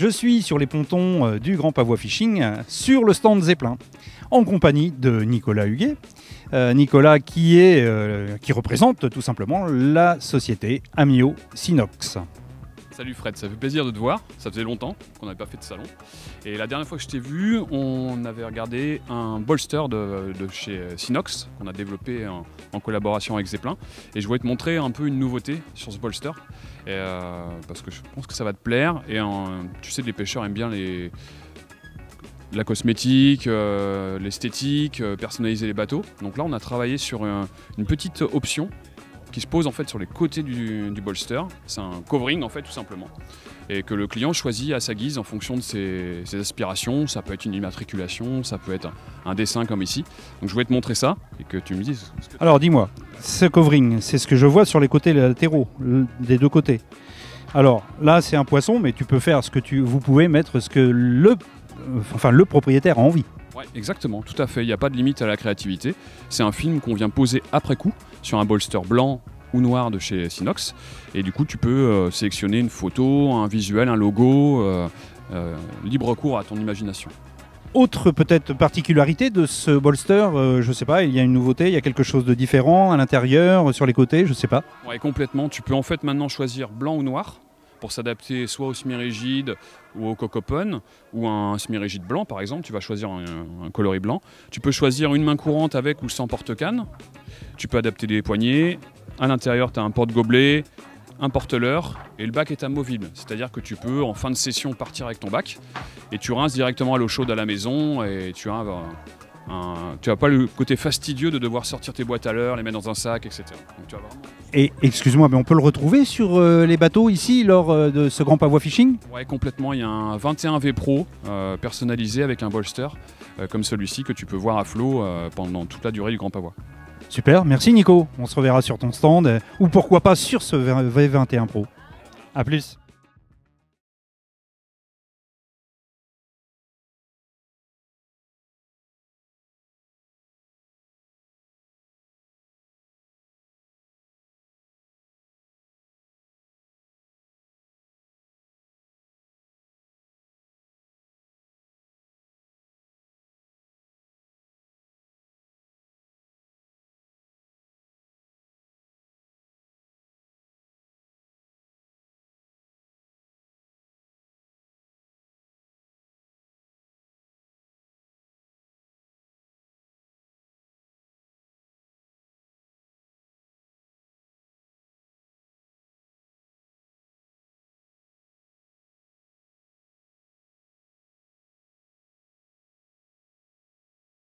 Je suis sur les pontons du Grand Pavois Fishing, sur le stand Zeppelin, en compagnie de Nicolas Huguet. Nicolas qui représente tout simplement la société Amio Sinox. Salut Fred, ça fait plaisir de te voir, ça faisait longtemps qu'on n'avait pas fait de salon. Et la dernière fois que je t'ai vu, on avait regardé un bolster de chez Sinox, qu'on a développé en collaboration avec Zeppelin. Et je voulais te montrer un peu une nouveauté sur ce bolster, parce que je pense que ça va te plaire. Et tu sais, les pêcheurs aiment bien la cosmétique, l'esthétique, personnaliser les bateaux. Donc là, on a travaillé sur une petite option qui se pose en fait sur les côtés du bolster. C'est un covering en fait tout simplement. Et que le client choisit à sa guise en fonction de ses aspirations. Ça peut être une immatriculation, ça peut être un dessin comme ici. Donc je voulais te montrer ça et que tu me dises. Alors dis-moi, ce covering, c'est ce que je vois sur les côtés latéraux, des deux côtés. Alors là c'est un poisson, mais tu peux faire ce que vous pouvez mettre ce que le propriétaire a envie. Ouais, exactement, tout à fait, il n'y a pas de limite à la créativité. C'est un film qu'on vient poser après coup sur un bolster blanc ou noir de chez Sinox. Et du coup, tu peux sélectionner une photo, un visuel, un logo, libre cours à ton imagination. Autre peut-être particularité de ce bolster, je ne sais pas, il y a une nouveauté, il y a quelque chose de différent à l'intérieur, sur les côtés, je ne sais pas. Ouais, complètement, tu peux en fait maintenant choisir blanc ou noir, pour s'adapter soit au semi-rigide ou au coq open, ou un semi-rigide blanc par exemple, tu vas choisir un coloris blanc. Tu peux choisir une main courante avec ou sans porte-canne. Tu peux adapter des poignées. À l'intérieur, tu as un porte-gobelet, un porte-leurre et le bac est amovible. C'est-à-dire que tu peux en fin de session partir avec ton bac et tu rinces directement à l'eau chaude à la maison et tu n'as pas le côté fastidieux de devoir sortir tes boîtes à l'heure, les mettre dans un sac, etc. Donc, tu as vraiment... Et excuse-moi, mais on peut le retrouver sur les bateaux ici lors de ce Grand Pavois Fishing? Ouais, complètement. Il y a un 21V Pro personnalisé avec un bolster comme celui-ci que tu peux voir à flot pendant toute la durée du Grand Pavois. Super, merci Nico. On se reverra sur ton stand ou pourquoi pas sur ce V21 Pro. A plus.